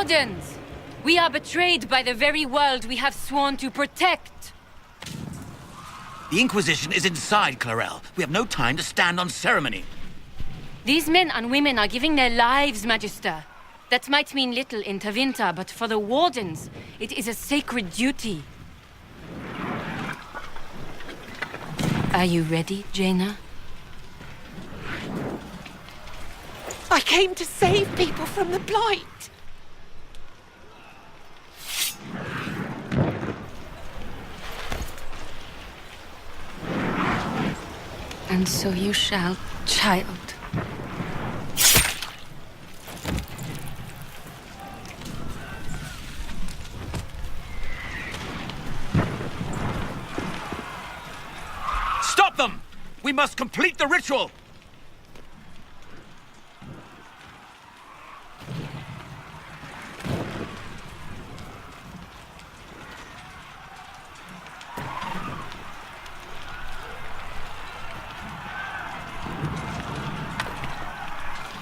Wardens! We are betrayed by the very world we have sworn to protect. The Inquisition is inside, Clarel. We have no time to stand on ceremony. These men and women are giving their lives, Magister. That might mean little in Tevinter, but for the Wardens, it is a sacred duty. Are you ready, Jaina? I came to save people from the Blight. And so you shall, child. Stop them! We must complete the ritual!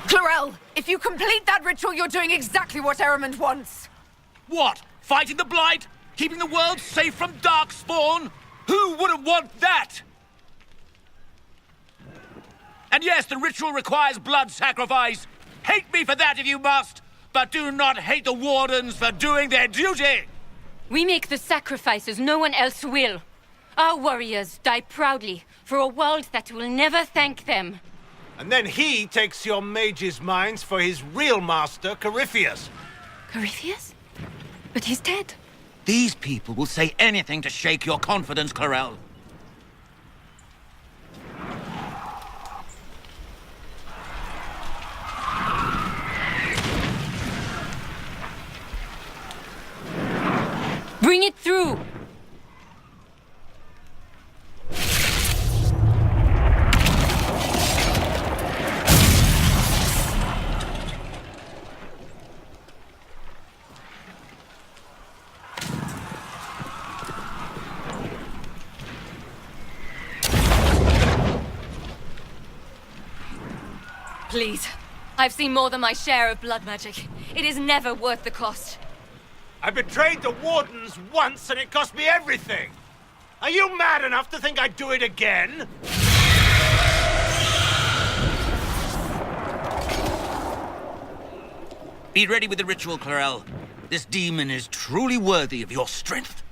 Clarel, if you complete that ritual, you're doing exactly what Ehrman wants. What? Fighting the Blight? Keeping the world safe from Darkspawn? Who wouldn't want that? And yes, the ritual requires blood sacrifice. Hate me for that if you must, but do not hate the Wardens for doing their duty! We make the sacrifices no one else will. Our warriors die proudly for a world that will never thank them. And then he takes your mage's minds for his real master, Corypheus. Corypheus? But he's dead. These people will say anything to shake your confidence, Clarel. Bring it through! Please. I've seen more than my share of blood magic. It is never worth the cost. I betrayed the Wardens once and it cost me everything. Are you mad enough to think I'd do it again? Be ready with the ritual, Clarel. This demon is truly worthy of your strength.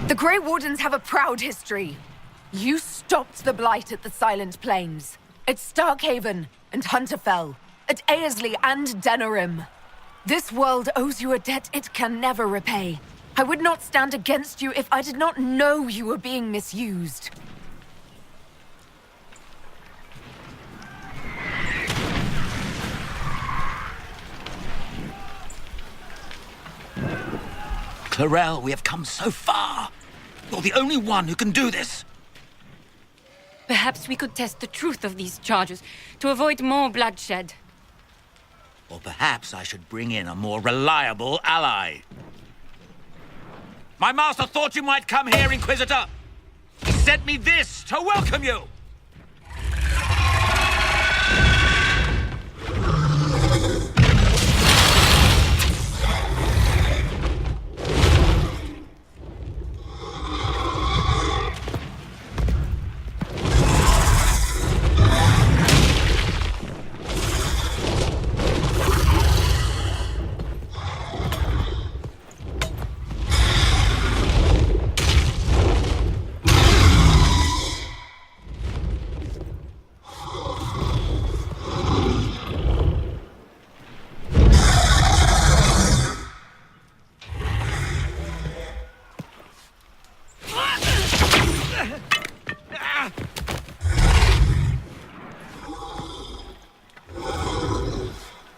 The Grey Wardens have a proud history. You stopped the Blight at the Silent Plains, at Starkhaven and Hunterfell, at Aesley and Denerim. This world owes you a debt it can never repay. I would not stand against you if I did not know you were being misused. Clarel, we have come so far. You're the only one who can do this. Perhaps we could test the truth of these charges to avoid more bloodshed. Or perhaps I should bring in a more reliable ally. My master thought you might come here, Inquisitor. He sent me this to welcome you.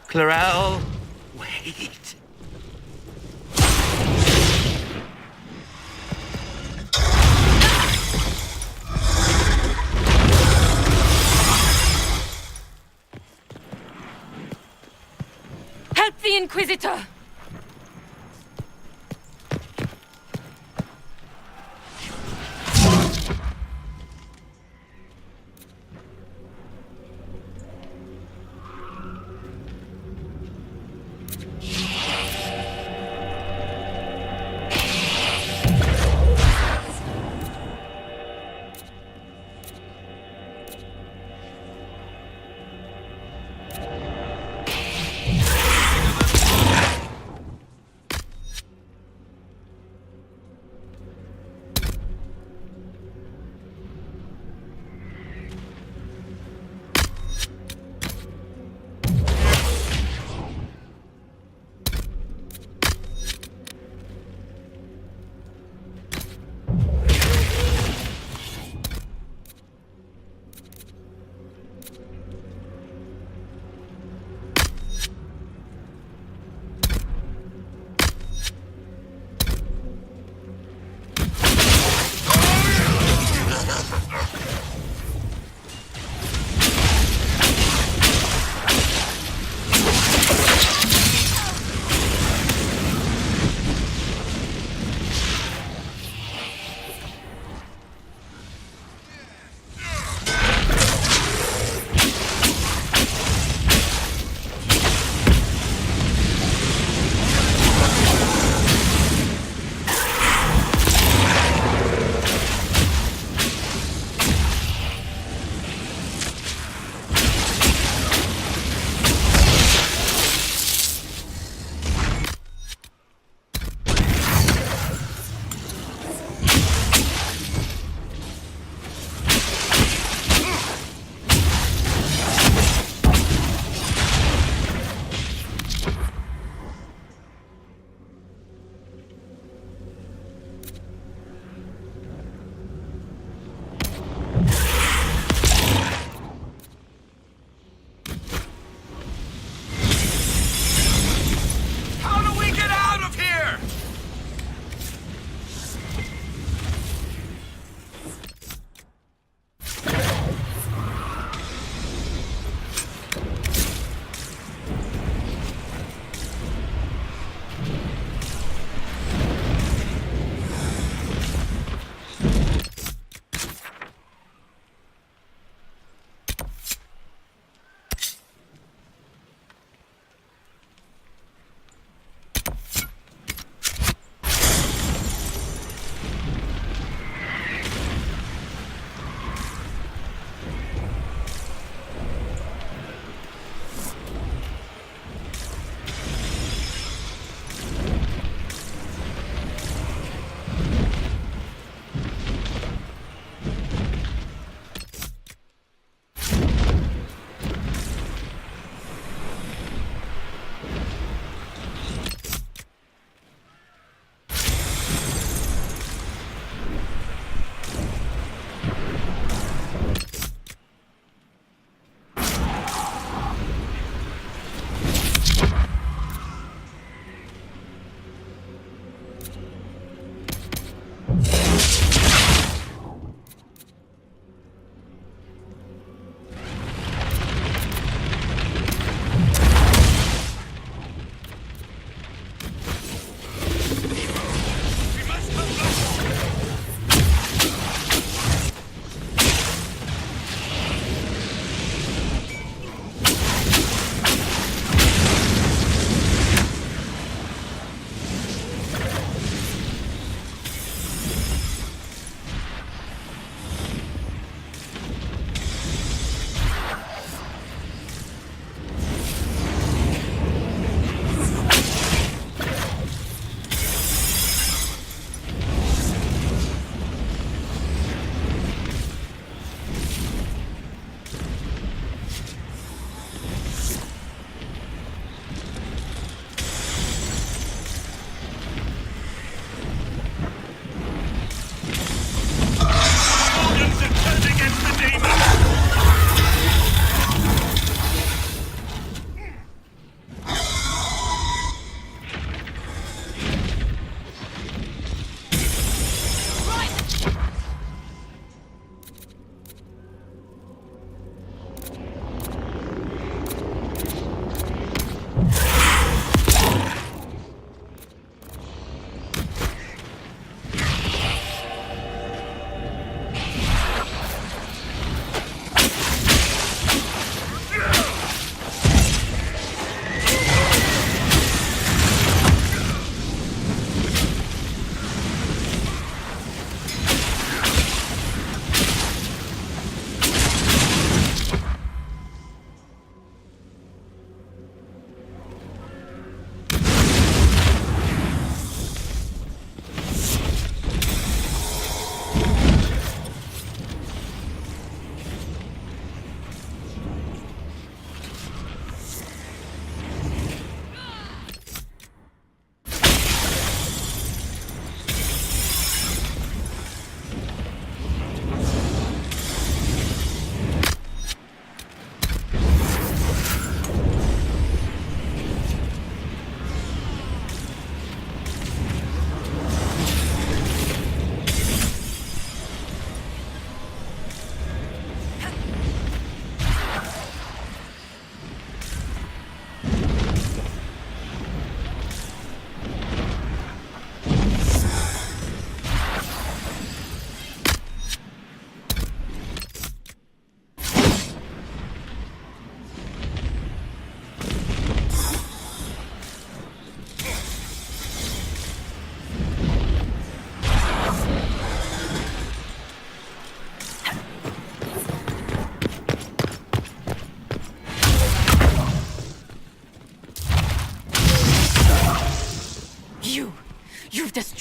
Clarel, wait. Inquisitor!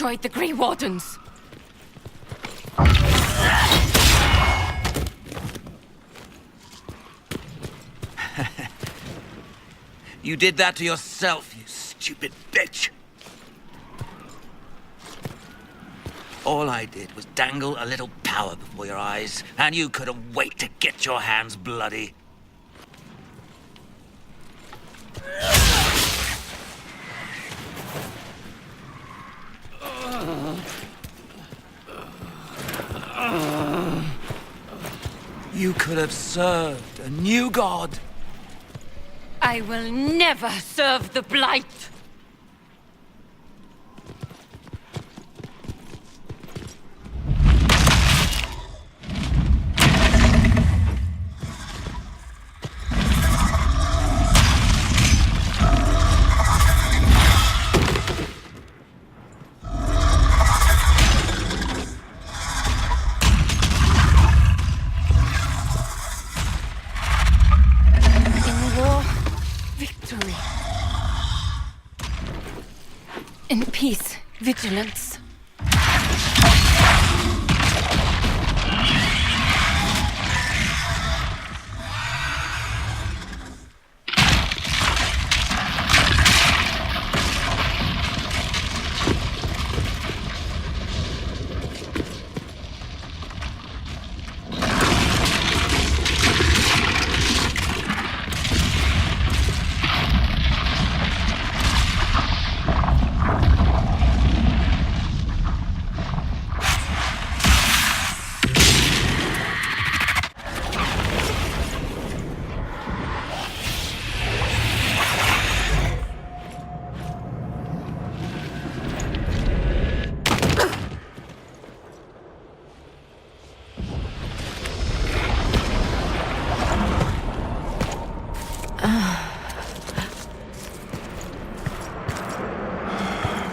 destroyed the Grey Wardens. You did that to yourself, you stupid bitch. All I did was dangle a little power before your eyes, and you couldn't wait to get your hands bloody. You could have served a new god. I will never serve the Blight! In peace, vigilance.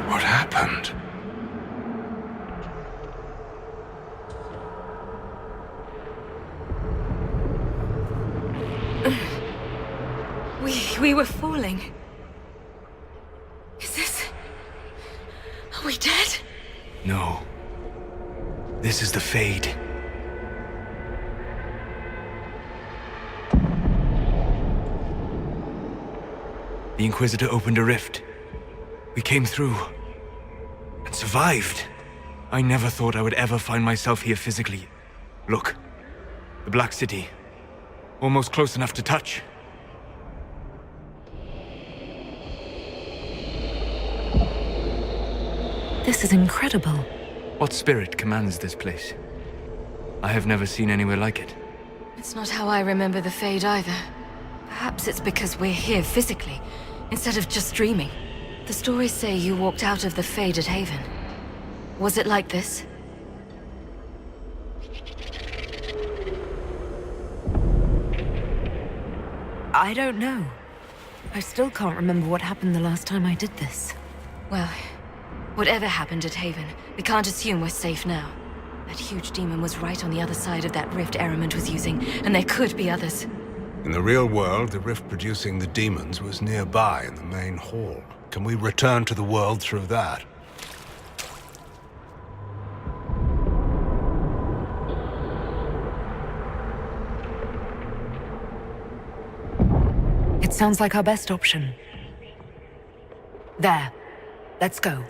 What happened? We were falling. Is this... Are we dead? No. This is the Fade. The Inquisitor opened a rift. We came through. And survived. I never thought I would ever find myself here physically. Look. The Black City. Almost close enough to touch. This is incredible. What spirit commands this place? I have never seen anywhere like it. It's not how I remember the Fade either. Perhaps it's because we're here physically, instead of just dreaming. The stories say you walked out of the Fade at Haven. Was it like this? I don't know. I still can't remember what happened the last time I did this. Well, whatever happened at Haven, we can't assume we're safe now. That huge demon was right on the other side of that rift Eramond was using, and there could be others. In the real world, the rift producing the demons was nearby in the main hall. Can we return to the world through that? It sounds like our best option. There. Let's go.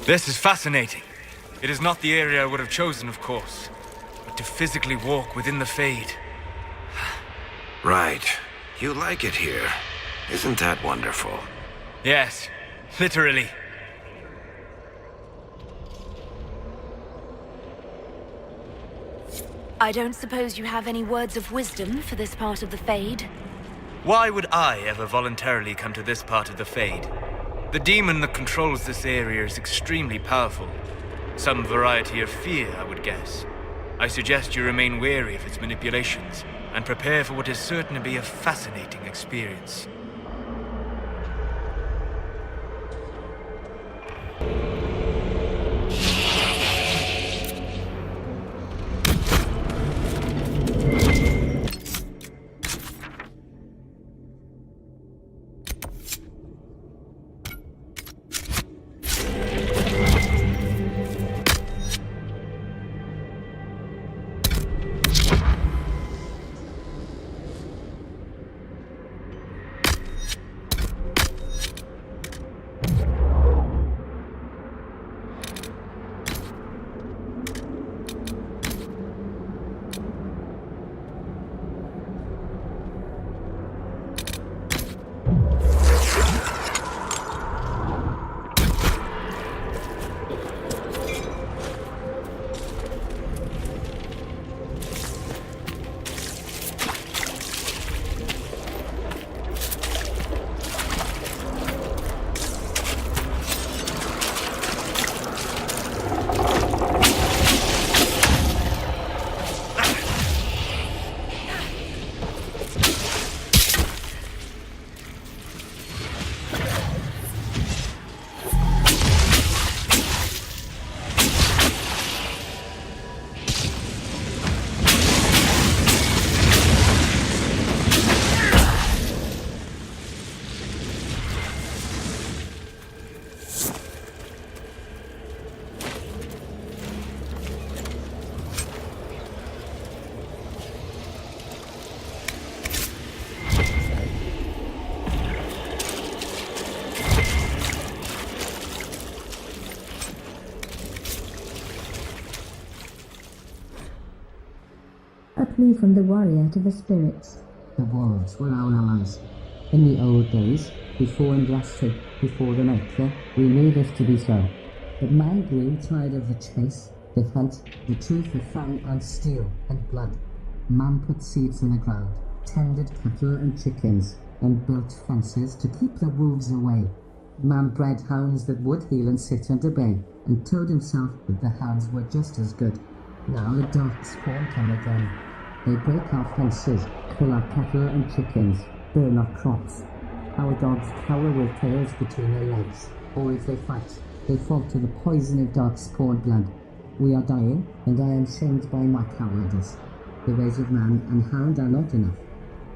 This is fascinating. It is not the area I would have chosen, of course. But to physically walk within the Fade. Right. You like it here. Isn't that wonderful? Yes, literally. I don't suppose you have any words of wisdom for this part of the Fade? Why would I ever voluntarily come to this part of the Fade? The demon that controls this area is extremely powerful. Some variety of fear, I would guess. I suggest you remain wary of its manipulations. and prepare for what is certain to be a fascinating experience. A plea from the warrior to the spirits. The wolves were our allies. In the old days, before Inquisition, before the Nectar, we knew this to be so. But man grew tired of the chase, the hunt, the truth of fang and steel and blood. Man put seeds in the ground, tended cattle and chickens, and built fences to keep the wolves away. Man bred hounds that would heel and sit and obey, and told himself that the hounds were just as good. Now the dark spawn come again. They break our fences, kill our cattle and chickens, burn our crops. Our dogs cower with tails between their legs, or if they fight, they fall to the poison of dark spawn blood. We are dying, and I am shamed by my cowardice. The ways of man and hound are not enough.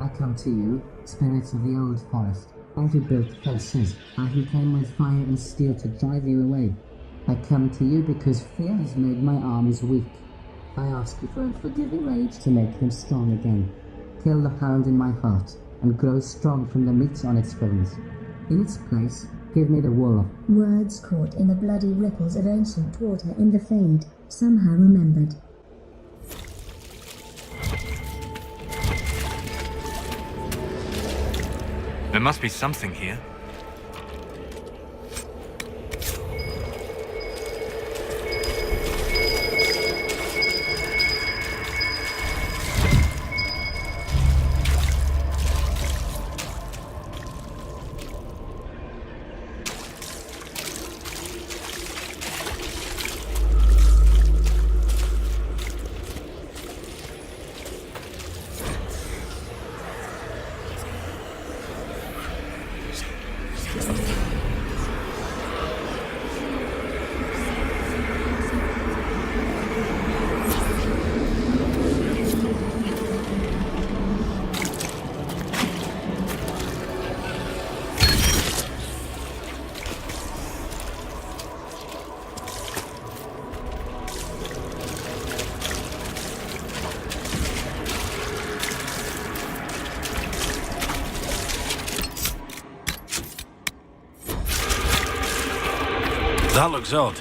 I come to you, spirits of the old forest. I who built fences, I who came with fire and steel to drive you away. I come to you because fear has made my arms weak. I ask you for unforgiving rage to make them strong again. Kill the hound in my heart, and grow strong from the meat on its bones. In its place, give me the wolf. Words caught in the bloody ripples of ancient water in the Fade, somehow remembered. There must be something here. That looks odd.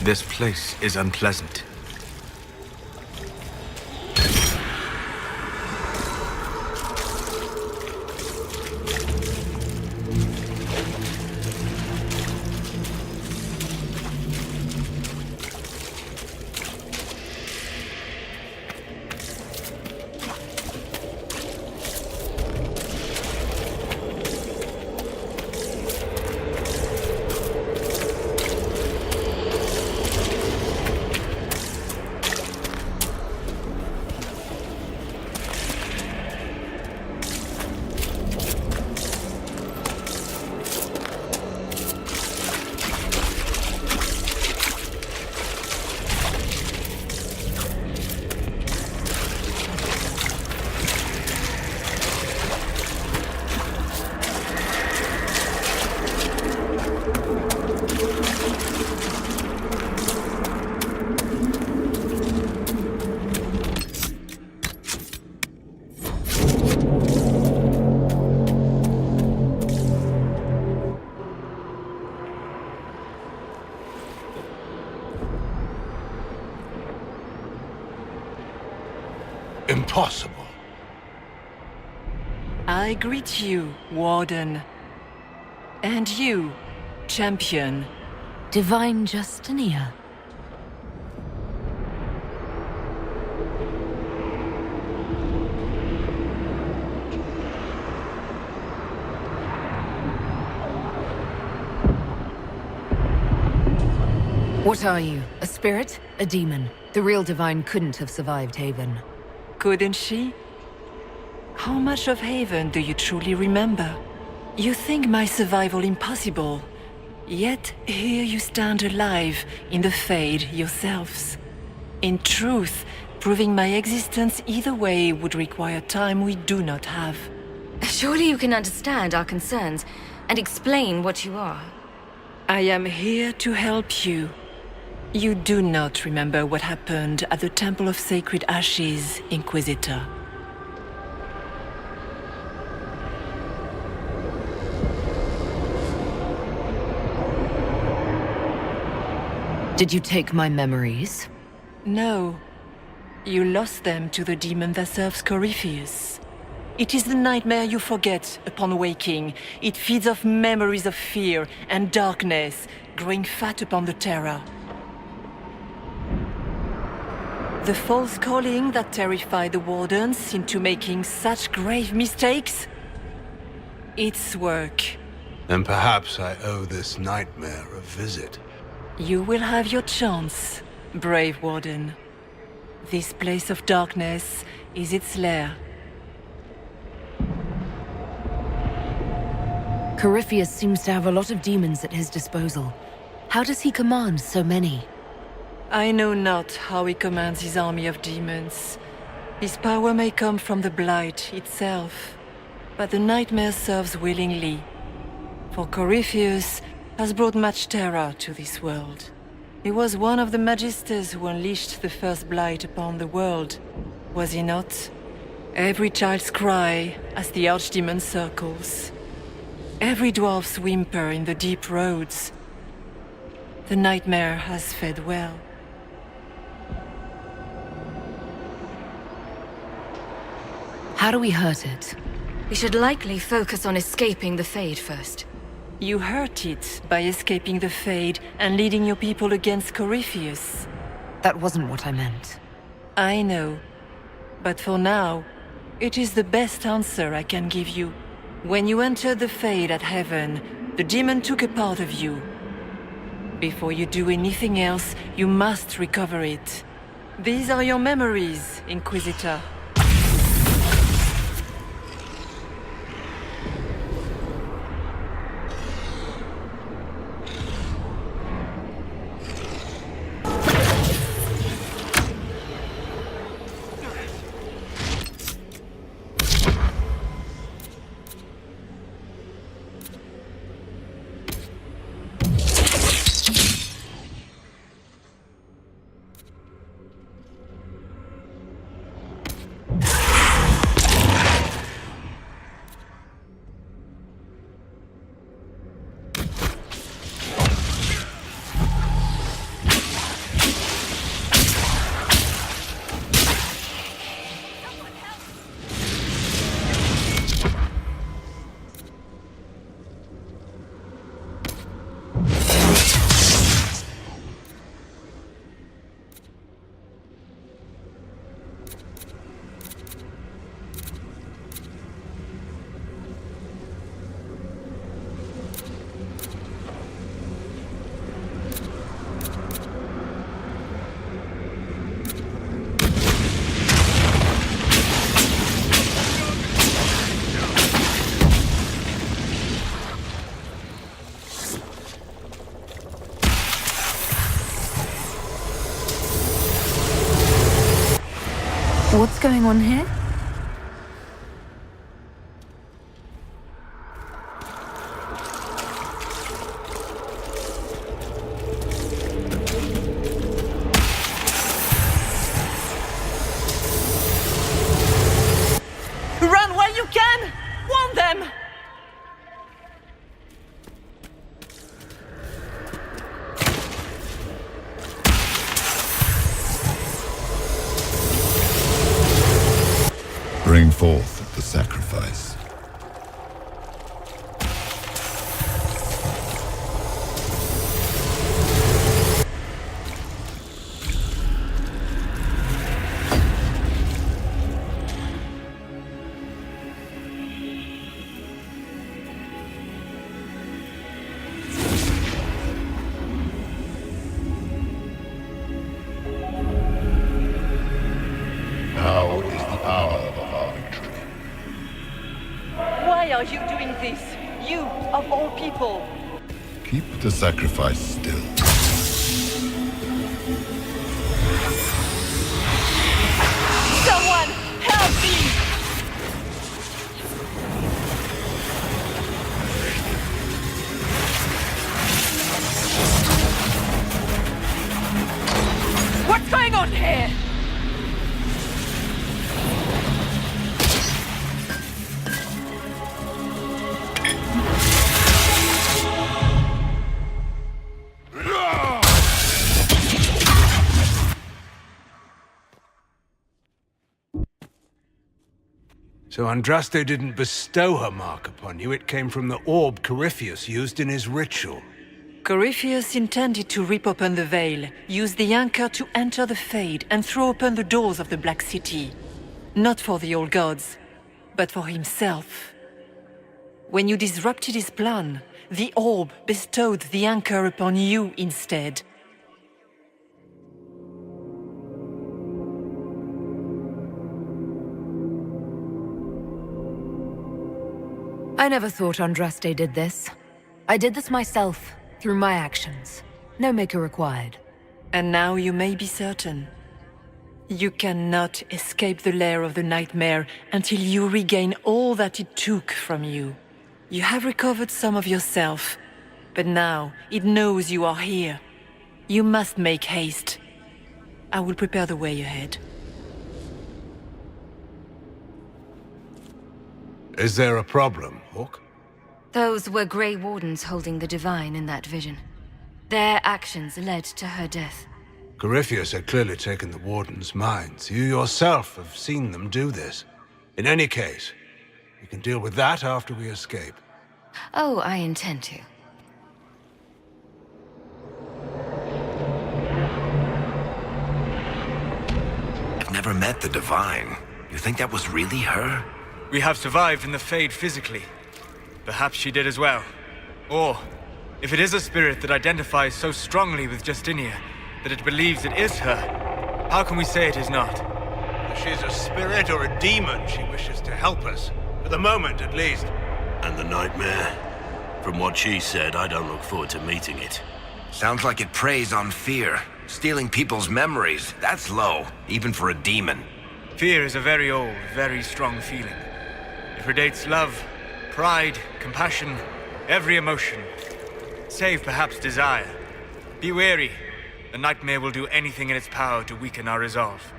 This place is unpleasant. Impossible. I greet you, Warden. And you, Champion. Divine Justinia. What are you? A spirit? A demon? The real Divine couldn't have survived Haven. Couldn't she? How much of Haven do you truly remember? You think my survival impossible, yet here you stand alive in the Fade yourselves. In truth, proving my existence either way would require time we do not have. Surely you can understand our concerns and explain what you are. I am here to help you. You do not remember what happened at the Temple of Sacred Ashes, Inquisitor. Did you take my memories? No. You lost them to the demon that serves Corypheus. It is the nightmare you forget upon waking. It feeds off memories of fear and darkness, growing fat upon the terror. The false calling that terrified the Wardens into making such grave mistakes? Its work. And perhaps I owe this nightmare a visit. You will have your chance, brave Warden. This place of darkness is its lair. Corypheus seems to have a lot of demons at his disposal. How does he command so many? I know not how he commands his army of demons. His power may come from the Blight itself, but the nightmare serves willingly. For Corypheus has brought much terror to this world. He was one of the Magisters who unleashed the first Blight upon the world, was he not? Every child's cry as the Archdemon circles. Every dwarf's whimper in the deep roads. The nightmare has fed well. How do we hurt it? We should likely focus on escaping the Fade first. You hurt it by escaping the Fade and leading your people against Corypheus. That wasn't what I meant. I know. But for now, it is the best answer I can give you. When you entered the Fade at Heaven, the demon took a part of you. Before you do anything else, you must recover it. These are your memories, Inquisitor. What's going on here? Run while you can! Warn them! Bring forth the sacrifice. How is the hour of our victory? Why are you doing this? You, of all people! Keep the sacrifice still. Someone, help me! What's going on here? So Andraste didn't bestow her mark upon you, it came from the orb Corypheus used in his ritual. Corypheus intended to rip open the veil, use the anchor to enter the Fade, and throw open the doors of the Black City. Not for the old gods, but for himself. When you disrupted his plan, the orb bestowed the anchor upon you instead. I never thought Andraste did this. I did this myself, through my actions. No maker required. And now you may be certain. You cannot escape the lair of the nightmare until you regain all that it took from you. You have recovered some of yourself, but now it knows you are here. You must make haste. I will prepare the way ahead. Is there a problem, Hawk? Those were Grey Wardens holding the Divine in that vision. Their actions led to her death. Corypheus had clearly taken the Warden's minds. You yourself have seen them do this. In any case, we can deal with that after we escape. Oh, I intend to. I've never met the Divine. You think that was really her? We have survived in the Fade physically. Perhaps she did as well. Or, if it is a spirit that identifies so strongly with Justinia that it believes it is her, how can we say it is not? If she's a spirit or a demon, she wishes to help us. For the moment, at least. And the nightmare? From what she said, I don't look forward to meeting it. Sounds like it preys on fear. Stealing people's memories. That's low, even for a demon. Fear is a very old, very strong feeling. It predates love, pride, compassion, every emotion. Save perhaps desire. Be wary. The nightmare will do anything in its power to weaken our resolve.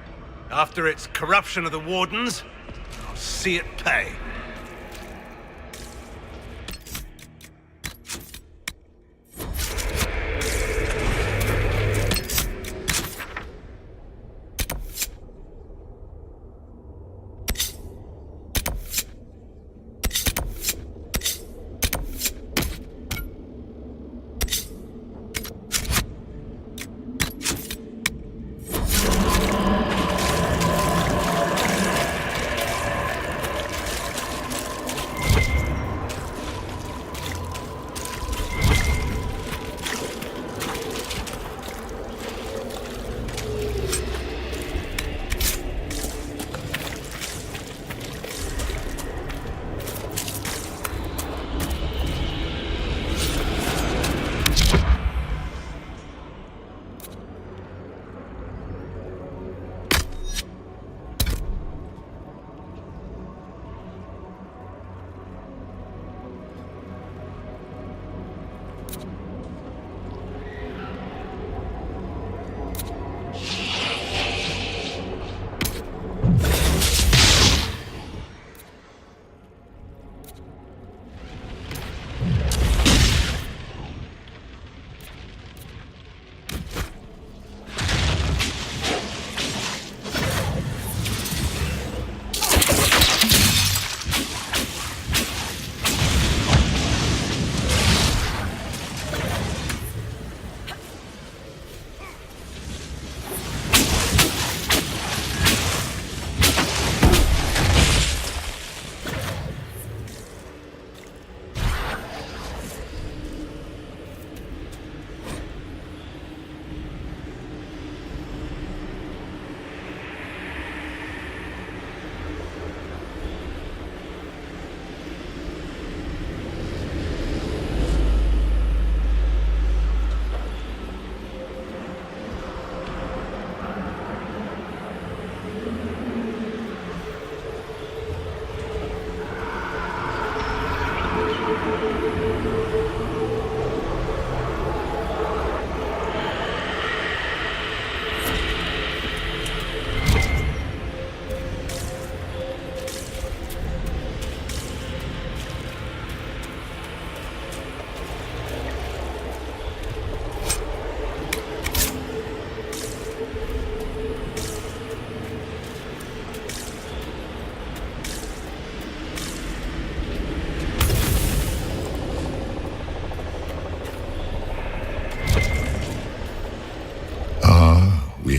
After its corruption of the Wardens, I'll see it pay.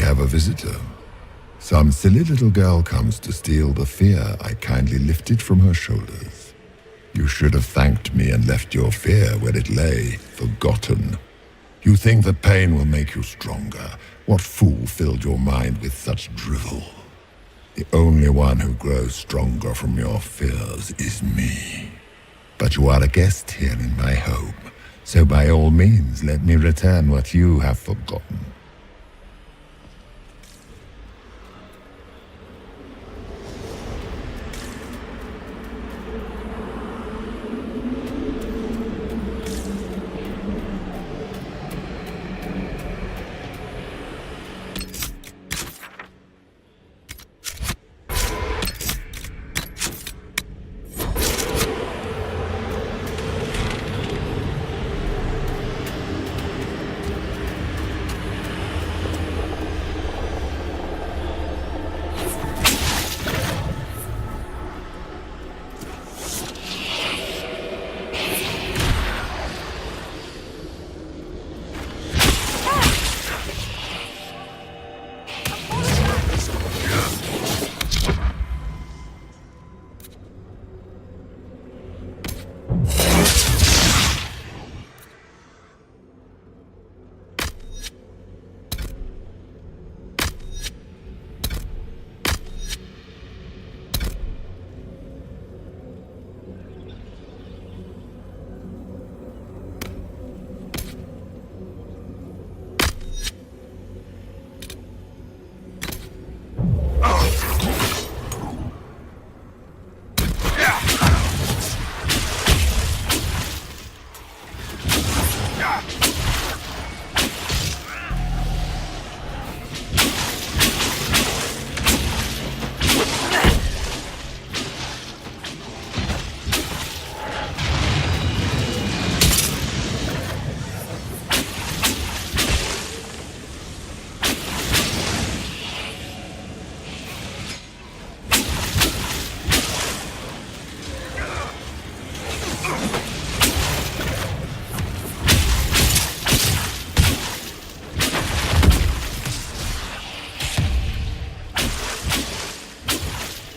have a visitor. Some silly little girl comes to steal the fear I kindly lifted from her shoulders. You should have thanked me and left your fear where it lay, forgotten. You think the pain will make you stronger. What fool filled your mind with such drivel? The only one who grows stronger from your fears is me. But you are a guest here in my home, so by all means let me return what you have forgotten.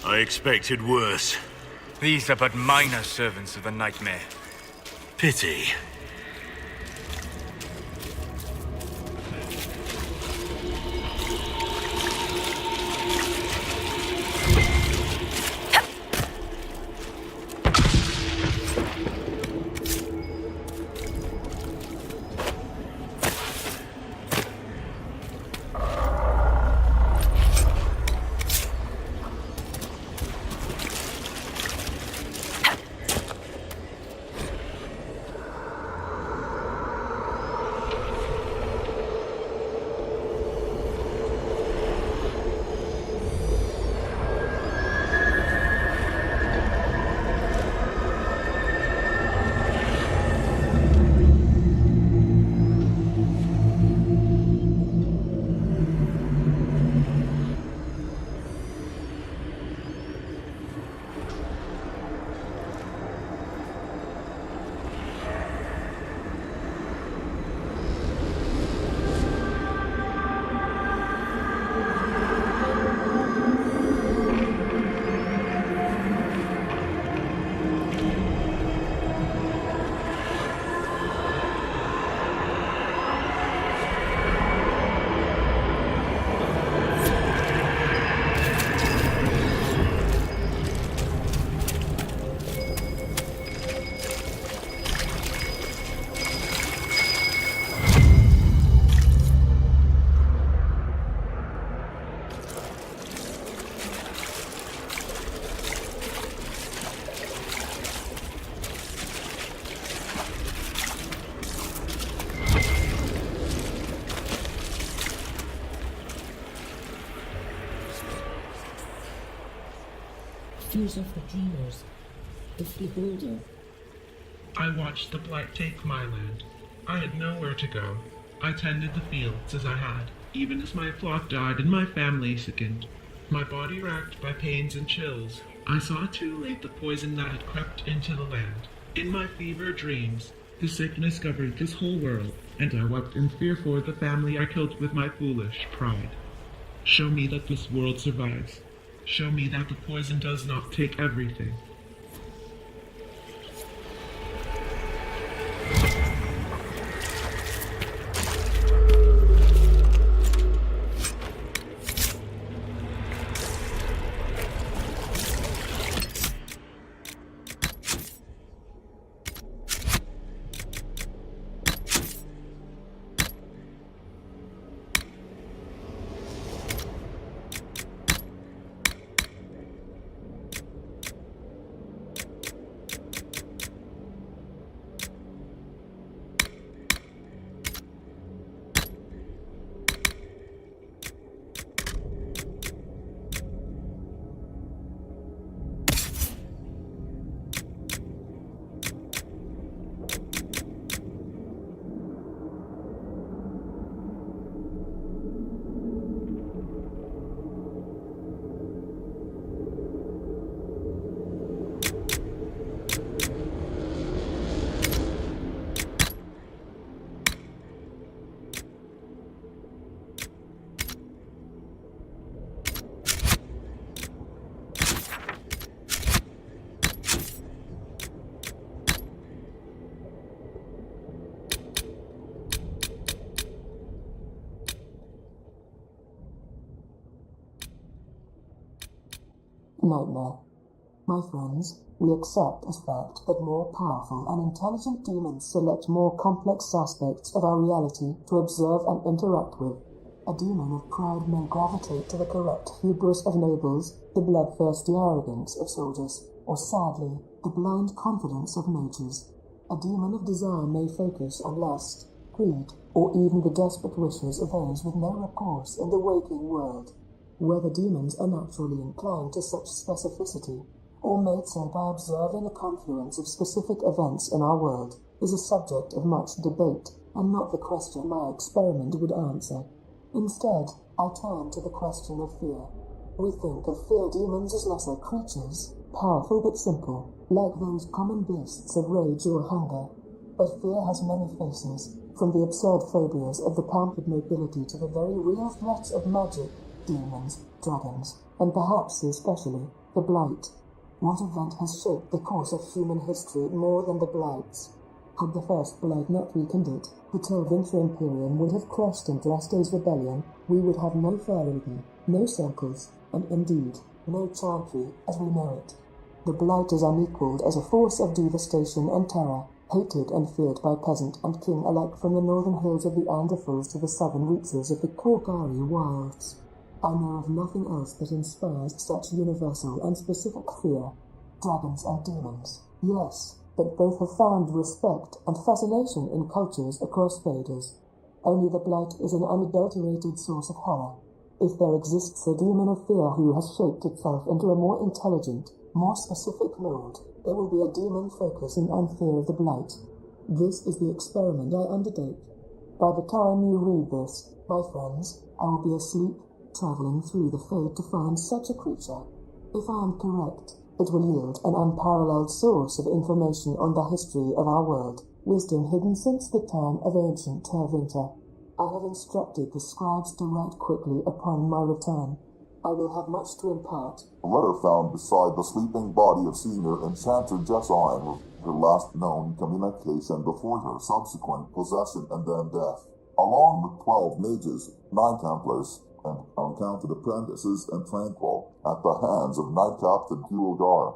I expected worse. These are but minor servants of the nightmare. Pity. Fears of the dreamers, the freeholder. I watched the blight take my land. I had nowhere to go. I tended the fields as I had, even as my flock died and my family sickened. My body racked by pains and chills, I saw too late the poison that had crept into the land. In my fever dreams, the sickness covered this whole world, and I wept in fear for the family I killed with my foolish pride. Show me that this world survives. Show me that the poison does not take everything. Nightmare. My friends, we accept as fact that more powerful and intelligent demons select more complex aspects of our reality to observe and interact with. A demon of pride may gravitate to the correct hubris of nobles, the bloodthirsty arrogance of soldiers, or sadly, the blind confidence of mages. A demon of desire may focus on lust, greed, or even the desperate wishes of those with no recourse in the waking world. Whether demons are naturally inclined to such specificity, or made so by observing the confluence of specific events in our world, is a subject of much debate, and not the question my experiment would answer. Instead, I turn to the question of fear. We think of fear demons as lesser creatures, powerful but simple, like those common beasts of rage or hunger. But fear has many faces, from the absurd phobias of the pampered nobility to the very real threats of magic, demons, dragons, and perhaps especially the Blight. What event has shaped the course of human history more than the Blights? Had the first Blight not weakened it, the Telvinter Imperium would have crushed in Draste's rebellion. We would have no Fairhaven, no circles, and indeed, no Chantry as we know it. The Blight is unequalled as a force of devastation and terror, hated and feared by peasant and king alike from the northern hills of the Anderfulls to the southern reaches of the Korgari wilds. I know of nothing else that inspires such universal and specific fear. Dragons and demons, yes, but both have found respect and fascination in cultures across Faders. Only the Blight is an unadulterated source of horror. If there exists a demon of fear who has shaped itself into a more intelligent, more specific mold, it will be a demon focusing on fear of the Blight. This is the experiment I undertake. By the time you read this, my friends, I will be asleep, traveling through the Fade to find such a creature. If I am correct, it will yield an unparalleled source of information on the history of our world, wisdom hidden since the time of ancient Tervinter. I have instructed the scribes to write quickly upon my return. I will have much to impart. A letter found beside the sleeping body of Senior Enchanter Jessamine with her last known communication before her subsequent possession and then death, along with 12 mages, 9 Templars, and uncounted apprentices and tranquil, at the hands of Knight Captain Kilgar.